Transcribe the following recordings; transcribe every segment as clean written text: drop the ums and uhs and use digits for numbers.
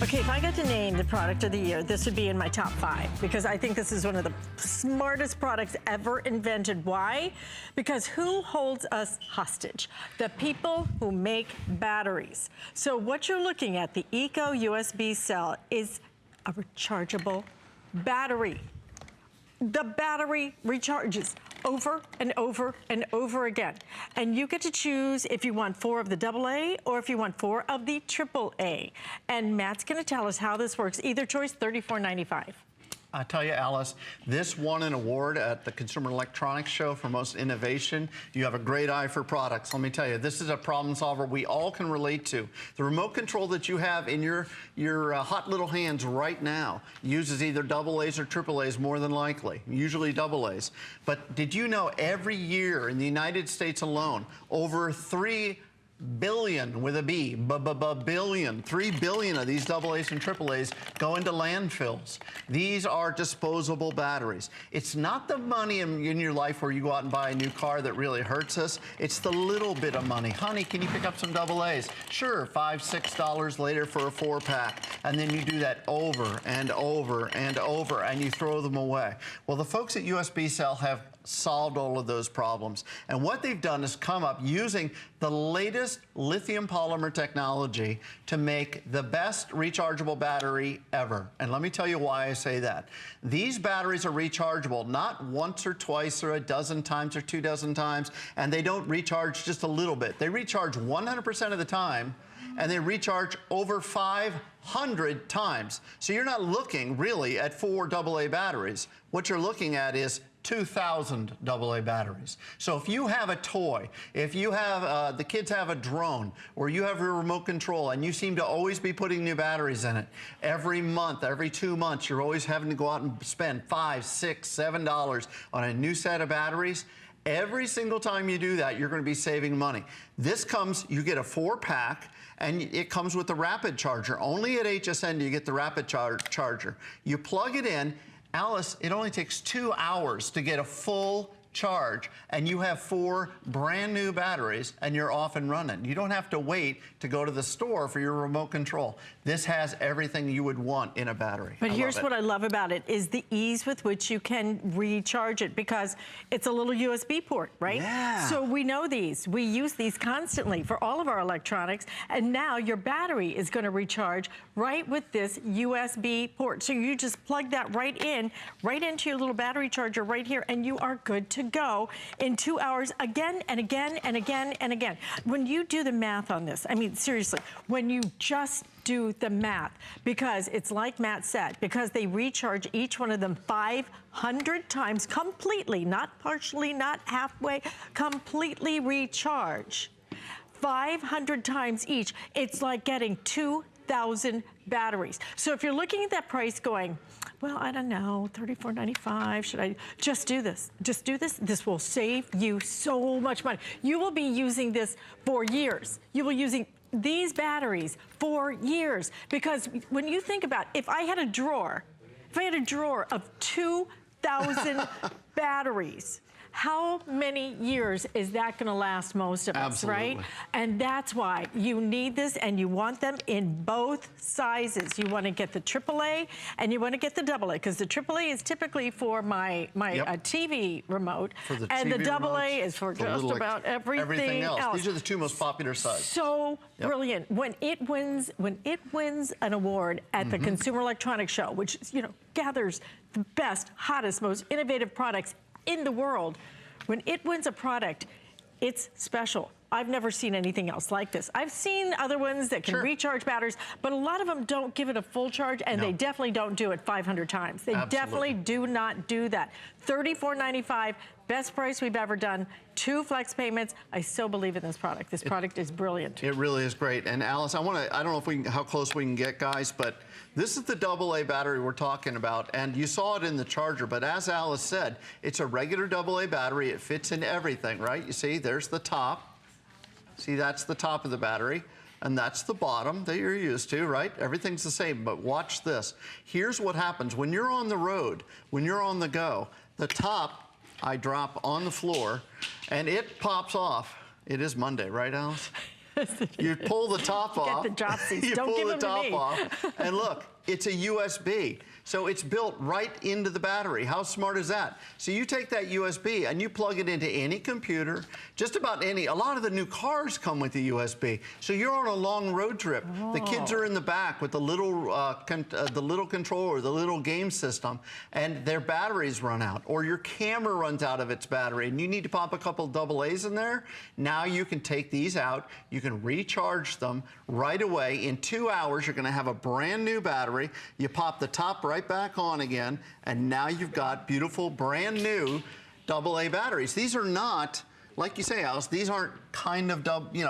Okay, if I got to name the product of the year, this would be in my top 5 because I think this is one of the smartest products ever invented. Why? Because who holds us hostage? The people who make batteries. So what you're looking at, the Eco USBCell, is a rechargeable battery. The battery recharges over and over and over again. And you get to choose if you want 4 of the AA or if you want 4 of the AAA. And Matt's gonna tell us how this works. Either choice, $34.95. I tell you, Alice, this won an award at the Consumer Electronics Show for most innovation. You have a great eye for products. Let me tell you, this is a problem solver we all can relate to. The remote control that you have in your hot little hands right now uses either AA's or AAA's more than likely, usually AA's. But did you know every year in the United States alone, over 3 billion with a B, billion, 3 billion of these AA's and AAA's go into landfills. These are disposable batteries. It's not the money in your life where you go out and buy a new car that really hurts us. It's the little bit of money. Honey, can you pick up some AA's? Sure, $5, $6 later for a 4-pack. And then you do that over and over and over and you throw them away. Well, the folks at USBCell have solved all of those problems. And what they've done is come up using the latest lithium polymer technology to make the best rechargeable battery ever. And let me tell you why I say that. These batteries are rechargeable not once or twice or a dozen times or 2 dozen times, and they don't recharge just a little bit. They recharge 100% of the time, and they recharge over 500 times. So you're not looking really at 4 AA batteries. What you're looking at is 2,000 AA batteries. So if you have a toy, if you have, the kids have a drone, or you have your remote control and you seem to always be putting new batteries in it, every month, every 2 months, you're always having to go out and spend $5, $6, $7 on a new set of batteries. Every single time you do that, you're gonna be saving money. This comes, you get a 4-pack, and it comes with a rapid charger. Only at HSN do you get the rapid charger. You plug it in, Alice, it only takes 2 hours to get a full charge, and you have 4 brand new batteries and you're off and running. You don't have to wait to go to the store for your remote control. This has everything you would want in a battery. But here's what I love about it is the ease with which you can recharge it, because it's a little USB port, right? Yeah. So we know these. We use these constantly for all of our electronics, and now your battery is going to recharge right with this USB port. So you just plug that right into your little battery charger right here, and you are good to go in 2 hours again and again and again and again. When you do the math on this, I mean, seriously, when you just do the math, because it's like Matt said, because they recharge each one of them 500 times completely, not partially, not halfway, completely recharge. 500 times each. It's like getting 2,000 batteries. So if you're looking at that price going, well, I don't know, $34.95, should I just do this? Just do this? This will save you so much money. You will be using this for years. You will be using these batteries for years, because when you think about, if I had a drawer of 2,000 batteries, how many years is that gonna last most of us, right? And that's why you need this, and you want them in both sizes. You wanna get the AAA and you wanna get the AA, because the AAA is typically for my TV remote, and the AA is for just about everything else. These are the 2 most popular sizes. So brilliant. When it wins an award at the Consumer Electronics Show, which, you know, gathers the best, hottest, most innovative products in the world, when it wins a product, it's special. I've never seen anything else like this. I've seen other ones that can recharge batteries, but a lot of them don't give it a full charge, and they definitely don't do it 500 times. They definitely do not do that. $34.95, best price we've ever done. 2 flex payments. I so believe in this product. This product is brilliant. It really is great. And Alice, I don't know if how close we can get, guys, but this is the AA battery we're talking about, and you saw it in the charger, but as Alice said, it's a regular AA battery. It fits in everything, right? You see, there's the top. See, that's the top of the battery, and that's the bottom that you're used to, right? Everything's the same, but watch this. Here's what happens. When you're on the road, when you're on the go, the top, I drop on the floor, and it pops off. It is Monday, right, Alice? You pull the top off. Get the dropsies. You Don't pull give the them to top me. off, and look, it's a USB. So it's built right into the battery. How smart is that? So you take that USB and you plug it into any computer, just about any. A lot of the new cars come with the USB. So you're on a long road trip. Oh. The kids are in the back with the little controller, the little game system, and their batteries run out, or your camera runs out of its battery, and you need to pop a couple AA's in there. Now you can take these out. You can recharge them right away. In 2 hours, you're going to have a brand new battery. You pop the top right back on again, and now you've got beautiful, brand new AA batteries. These are not, like you say, Alice, these aren't kind of,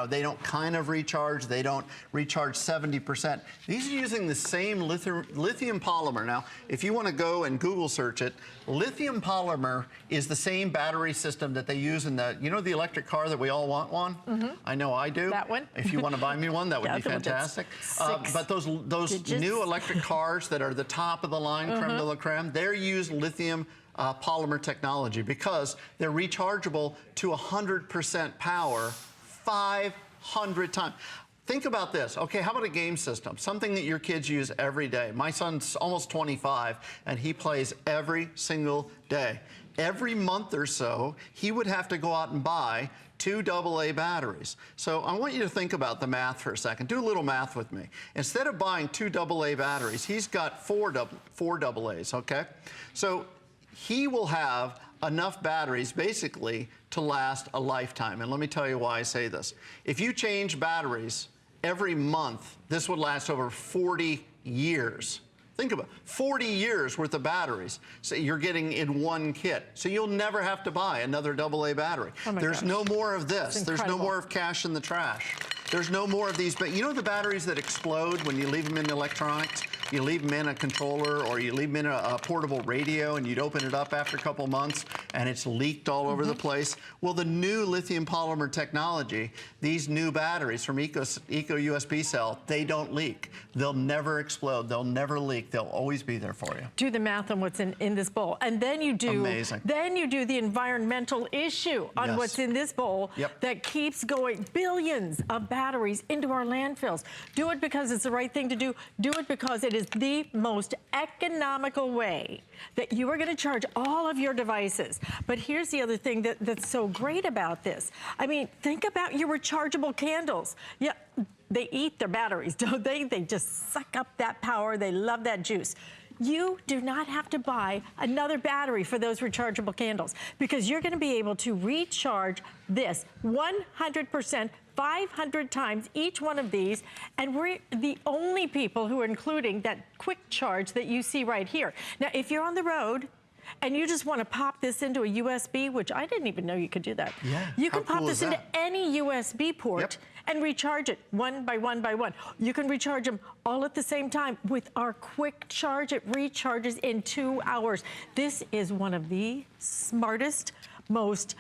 they don't kind of recharge. They don't recharge 70%. These are using the same lithium polymer. Now, if you want to go and Google search it, lithium polymer is the same battery system that they use in the, the electric car that we all want one? Mm-hmm. I know I do. That one? If you want to buy me one, that would be fantastic. But those new electric cars that are the top of the line, creme de la creme, they're used lithium polymer technology because they're rechargeable to 100% power 500 times. Think about this. Okay, how about a game system? Something that your kids use every day. My son's almost 25, and he plays every single day. Every month or so, he would have to go out and buy 2 AA batteries. So I want you to think about the math for a second. Do a little math with me. Instead of buying 2 AA batteries, he's got 4 AA's, okay? So he will have enough batteries basically to last a lifetime. And let me tell you why I say this. If you change batteries every month, this would last over 40 years. Think about it, 40 years worth of batteries. So you're getting in one kit. So you'll never have to buy another AA battery. Oh my There's gosh. no more of this. There's no more of cash in the trash. There's no more of these, but you know the batteries that explode when you leave them in electronics? You leave them in a controller or you leave them in a portable radio and you'd open it up after a couple months and it's leaked all over the place. Well, the new lithium polymer technology, these new batteries from Eco USBCell, they don't leak. They'll never explode. They'll never leak. They'll always be there for you. Do the math on what's in this bowl. And then you do, Amazing. Then you do the environmental issue on Yes. what's in this bowl that keeps going billions of batteries into our landfills. Do it because it's the right thing to do. Do it because it is the most economical way that you are going to charge all of your devices. But here's the other thing that's so great about this. I mean, think about your rechargeable candles. Yeah, they eat their batteries, don't they? They just suck up that power. They love that juice. You do not have to buy another battery for those rechargeable candles because you're going to be able to recharge this 100%, 500 times each one of these, and we're the only people who are including that quick charge that you see right here. Now, if you're on the road and you just want to pop this into a USB, which I didn't even know you could do that. Yeah, you can pop cool this into any USB port and recharge it one by one by one. You can recharge them all at the same time. With our quick charge, it recharges in 2 hours. This is one of the smartest, most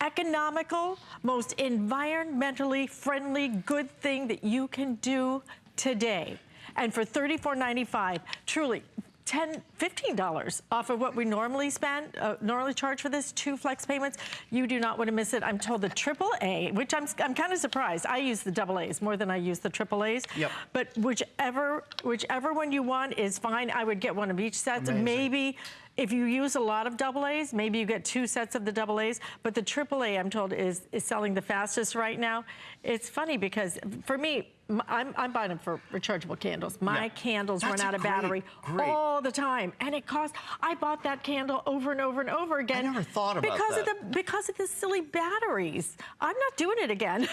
economical, most environmentally friendly good thing that you can do today. And for $34.95, truly, $15 off of what we normally spend, normally charge for this, 2 flex payments. You do not want to miss it. I'm told the AAA, which I'm kind of surprised. I use the AA's more than I use the AAA's. Yep. But whichever one you want is fine. I would get one of each set. Maybe if you use a lot of AA's, maybe you get 2 sets of the AA's. But the AAA, I'm told, is selling the fastest right now. It's funny because for me, I'm buying them for rechargeable candles. My candles run out of battery all the time, and it costs. I bought that candle over and over and over again. I never thought about that. Because of the silly batteries. I'm not doing it again.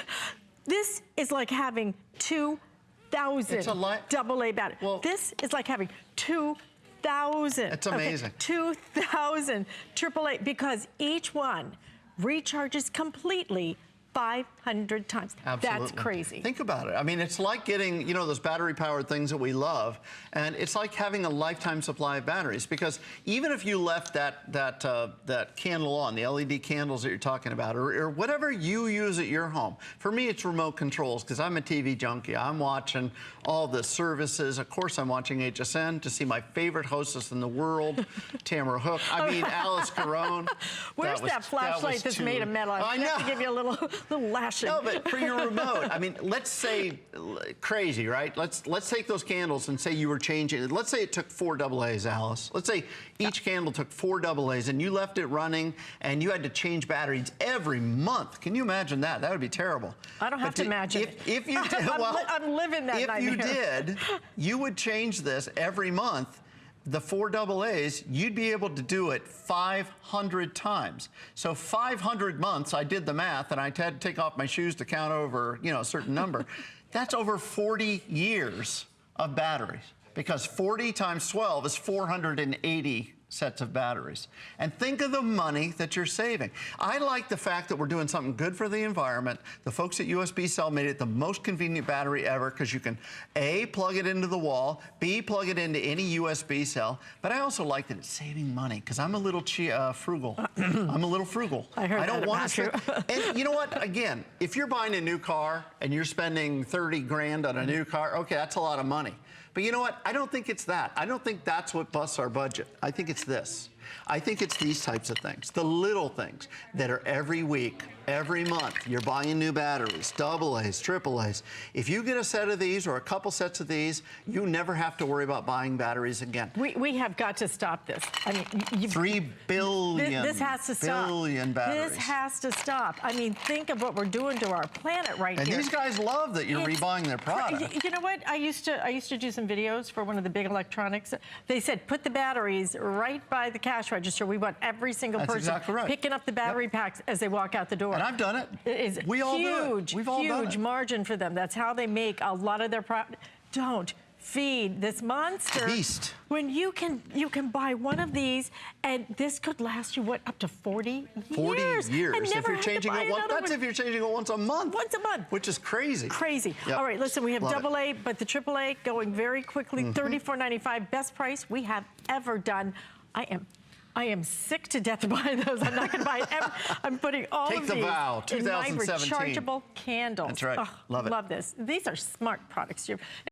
This is like having 2,000 AA batteries. Well, this is like having 2,000. It's amazing. 2,000 AAA because each one recharges completely 500 times. Absolutely. That's crazy. Think about it. I mean, it's like getting, those battery-powered things that we love, and it's like having a lifetime supply of batteries, because even if you left that candle on, the LED candles that you're talking about, or whatever you use at your home. For me, it's remote controls, because I'm a TV junkie. I'm watching all the services. Of course, I'm watching HSN to see my favorite hostess in the world, Tamara Hook. I mean, Alice Caron. Where's that flashlight that's made of metal? I know. I have to give you a little lash flashing. No, but for your remote, I mean, let's say, crazy, right? Let's take those candles and say you were changing. Let's say it took 4 AA's, Alice. Let's say each candle took 4 AA's and you left it running and you had to change batteries every month. Can you imagine that? That would be terrible. I don't have to imagine. If you did, well, I'm living that nightmare. If you did, you would change this every month. The 4 AA's, you'd be able to do it 500 times. So 500 months, I did the math, and I had to take off my shoes to count over, you know, a certain number. That's over 40 years of batteries, because 40 times 12 is 480 sets of batteries. And think of the money that you're saving. I like the fact that we're doing something good for the environment. The folks at USBCell made it the most convenient battery ever, because you can A, plug it into the wall, B, plug it into any USB cell. But I also like that it's saving money, because I'm a little frugal. I'm a little frugal. I heard I don't that want to about And you know what? Again, if you're buying a new car and you're spending 30 grand on a new car, okay, that's a lot of money. But you know what? I don't think it's that. I don't think that's what busts our budget. I think it's this. I think it's these types of things, the little things that are every week, every month. You're buying new batteries, AA's, AAA's. If you get a set of these or a couple sets of these, you never have to worry about buying batteries again. We have got to stop this. I mean, 3 billion. This has to stop. Billion batteries. This has to stop. I mean, think of what we're doing to our planet right and here. And these guys love that you're rebuying their product. You know what? I used to do some videos for one of the big electronics. They said, put the batteries right by the cash register. We want every single person exactly right. picking up the battery packs as they walk out the door. And I've done it. It is we all do it. We've all done it. Huge margin for them. That's how they make a lot of their profit. Don't feed this monster. Beast. When you can buy one of these, and this could last you, what, up to 40 years? 40 years. And never if you're changing it if you're changing it once a month. Once a month. Which is crazy. Crazy. Yep. All right, listen, we have Love AA, but the AAA going very quickly, $34.95, best price we have ever done. I am sick to death of buying those. I'm not going to buy it ever. I'm putting all Take of the these vow, in my 2017. rechargeable candles. That's right. Oh, Love it. Love this. These are smart products.